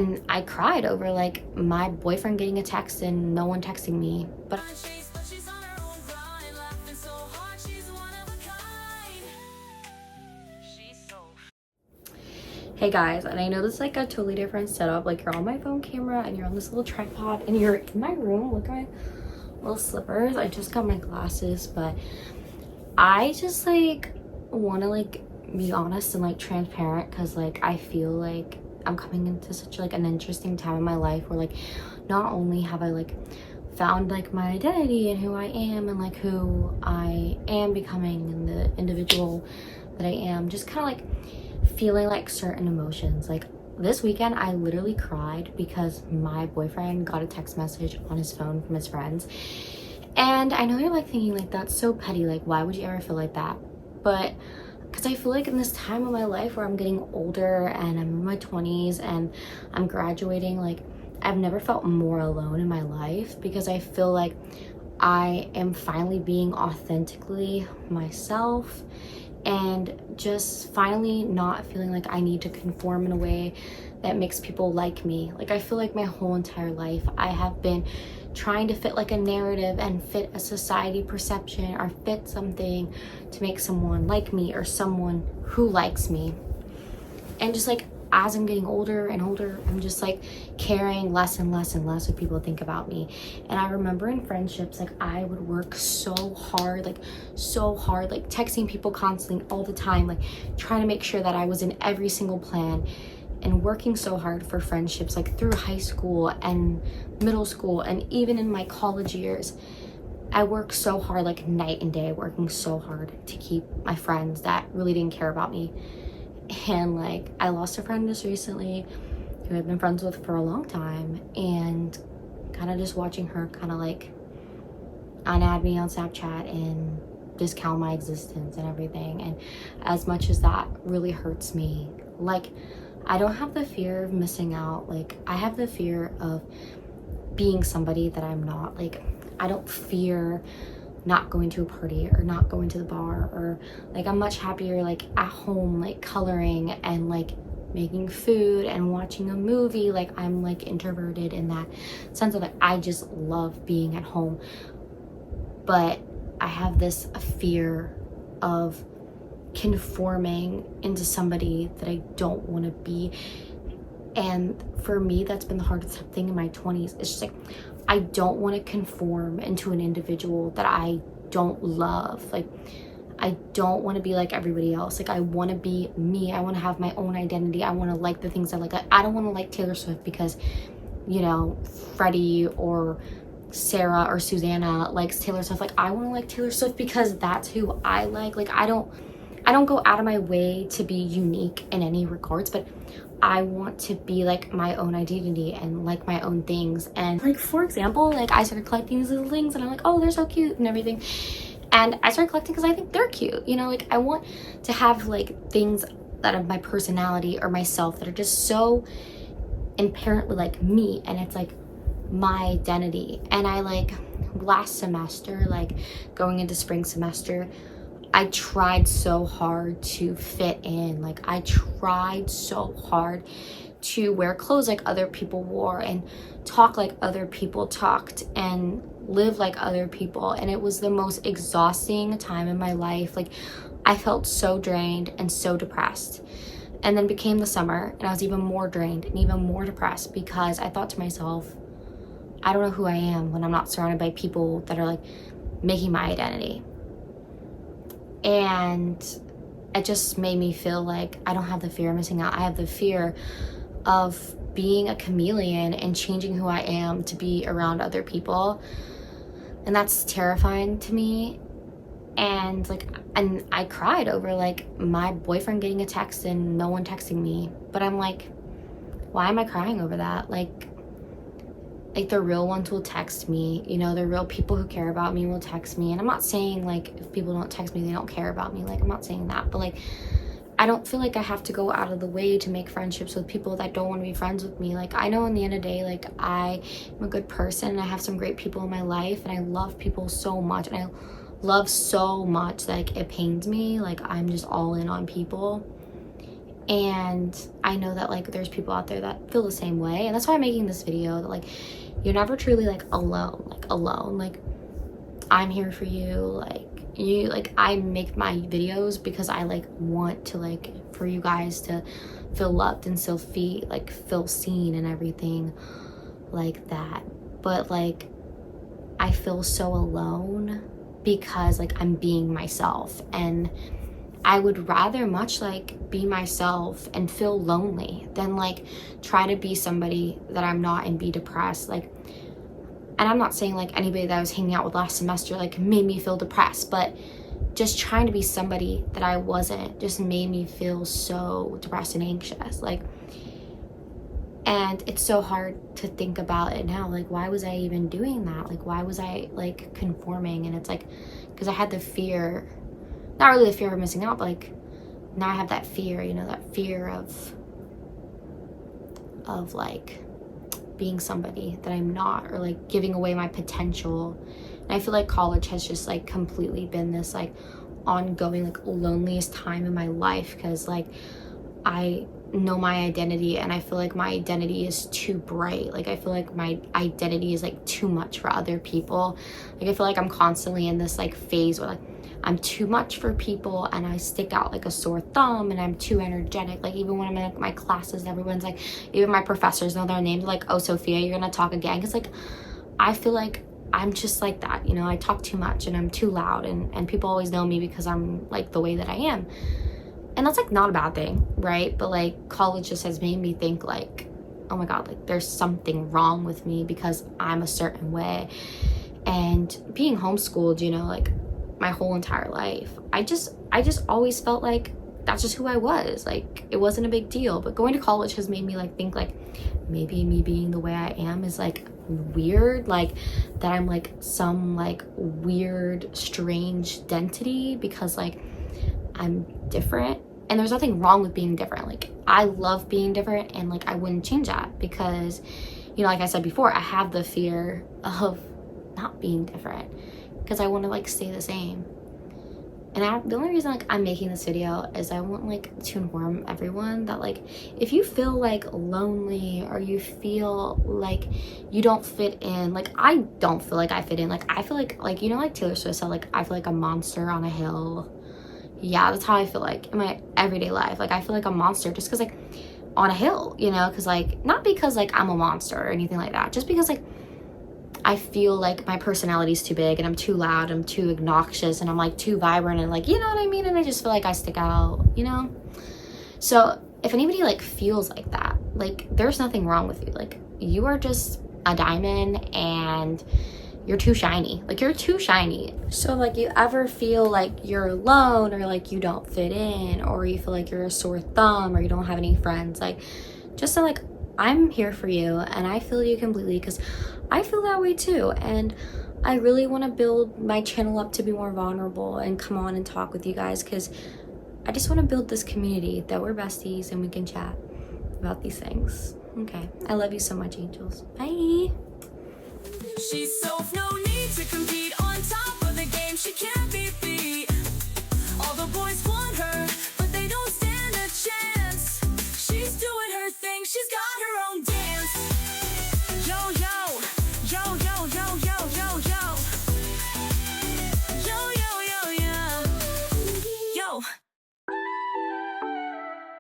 And I cried over like my boyfriend getting a text and no one texting me. But hey guys, and I know this is like a totally different setup. Like you're on my phone camera and you're on this little tripod and you're in my room. Look at my little slippers. I just got my glasses, but I just like want to like be honest and like transparent, because like I feel like I'm coming into such like an interesting time in my life where like not only have I like found like my identity and who I am and like who I am becoming and the individual that I am, just kind of like feeling like certain emotions. Like this weekend I literally cried because my boyfriend got a text message on his phone from his friends. And I know you're like thinking like that's so petty, like why would you ever feel like that? But because I feel like in this time of my life where I'm getting older and I'm in my 20s and I'm graduating, like I've never felt more alone in my life, because I feel like I am finally being authentically myself and just finally not feeling like I need to conform in a way that makes people like me. Like I feel like my whole entire life I have been trying to fit like a narrative and fit a society perception or fit something to make someone like me or someone who likes me. And just like as I'm getting older and older, I'm just like caring less and less and less what people think about me. And I remember in friendships, like I would work so hard, like texting people constantly all the time, like trying to make sure that I was in every single plan, and working so hard for friendships like through high school and middle school and even in my college years. I worked so hard, like night and day, working so hard to keep my friends that really didn't care about me. And like I lost a friend just recently who I've been friends with for a long time, and kind of just watching her kind of like unadd me on Snapchat and discount my existence and everything. And as much as that really hurts me, like I don't have the fear of missing out. Like I have the fear of being somebody that I'm not. Like I don't fear not going to a party or not going to the bar, or like I'm much happier like at home, like coloring and like making food and watching a movie. Like I'm like introverted in that sense of like I just love being at home. But I have this fear of conforming into somebody that I don't want to be. And for me, that's been the hardest thing in my 20s. It's just like I don't want to conform into an individual that I don't love. Like I don't want to be like everybody else. Like I want to be me. I want to have my own identity. I want to like the things I like. I don't want to like Taylor Swift because, you know, Freddie or Sarah or Susanna likes Taylor Swift. Like I want to like Taylor Swift because that's who I like. Like I don't go out of my way to be unique in any regards, but I want to be like my own identity and like my own things. And like for example, like I started collecting these little things and I'm like, oh, they're so cute and everything. And I started collecting because I think they're cute, you know. Like I want to have like things that are my personality or myself that are just so inherently like me, and it's like my identity. And I like last semester, like going into spring semester, I tried so hard to fit in. Like I tried so hard to wear clothes like other people wore and talk like other people talked and live like other people. And it was the most exhausting time in my life. Like I felt so drained and so depressed. And then became the summer and I was even more drained and even more depressed, because I thought to myself, I don't know who I am when I'm not surrounded by people that are like making my identity. And it just made me feel like I don't have the fear of missing out. I have the fear of being a chameleon and changing who I am to be around other people. And that's terrifying to me. And I cried over like my boyfriend getting a text and no one texting me. But I'm like, why am I crying over that? Like the real ones will text me, you know, the real people who care about me will text me. And I'm not saying like if people don't text me, they don't care about me. Like I'm not saying that, but like I don't feel like I have to go out of the way to make friendships with people that don't want to be friends with me. Like I know in the end of the day, like I am a good person and I have some great people in my life and I love people so much, and I love so much, like it pains me. Like I'm just all in on people. And I know that like there's people out there that feel the same way, and that's why I'm making this video, that like you're never truly like alone. Like I'm here for you. Like you, like I make my videos because I like want to like for you guys to feel loved and feel feel seen and everything like that. But like I feel so alone because like I'm being myself, and I would rather much like be myself and feel lonely than like try to be somebody that I'm not and be depressed. Like, and I'm not saying like anybody that I was hanging out with last semester like made me feel depressed, but just trying to be somebody that I wasn't just made me feel so depressed and anxious. Like, and it's so hard to think about it now. Like, why was I even doing that? Like, why was I like conforming? And it's like, because I had the fear, not really the fear of missing out, but like now I have that fear, you know, that fear of like being somebody that I'm not, or like giving away my potential. And I feel like college has just like completely been this like ongoing like loneliest time in my life, because like I know my identity, and I feel like my identity is too bright. Like I feel like my identity is like too much for other people. Like I feel like I'm constantly in this like phase where like I'm too much for people, and I stick out like a sore thumb, and I'm too energetic. Like even when I'm in like, my classes, everyone's like, even my professors know their names, like, oh Sophia, you're gonna talk again. Because like I feel like I'm just like that, you know. I talk too much and I'm too loud, and people always know me because I'm like the way that I am. And that's like not a bad thing, right? But like college just has made me think like, oh my god, like there's something wrong with me because I'm a certain way. And being homeschooled, you know, like my whole entire life, I just always felt like that's just who I was. Like it wasn't a big deal. But going to college has made me like think like maybe me being the way I am is like weird, like that I'm like some like weird strange identity because like I'm different. And there's nothing wrong with being different. Like I love being different, and like I wouldn't change that because, you know, like I said before, I have the fear of not being different because I want to like stay the same. And the only reason like I'm making this video is I want like to inform everyone that like if you feel like lonely, or you feel like you don't fit in, like I don't feel like I fit in. Like I feel like you know, like Taylor Swift said, like I feel like a monster on a hill. Yeah, that's how I feel like in my everyday life. Like I feel like a monster just because like on a hill, you know, because like not because like I'm a monster or anything like that, just because like I feel like my personality is too big, and I'm too loud, I'm too obnoxious, and I'm like too vibrant, and like, you know what I mean? And I just feel like I stick out, you know? So if anybody like feels like that, like there's nothing wrong with you. Like you are just a diamond, and you're too shiny. Like you're too shiny. So like you ever feel like you're alone, or like you don't fit in, or you feel like you're a sore thumb, or you don't have any friends, like just so like I'm here for you, and I feel you completely, because I feel that way too. And I really want to build my channel up to be more vulnerable and come on and talk with you guys, because I just want to build this community that we're besties and we can chat about these things. Okay, I love you so much, angels. Bye. She's so no need to compete on top of the game. She can't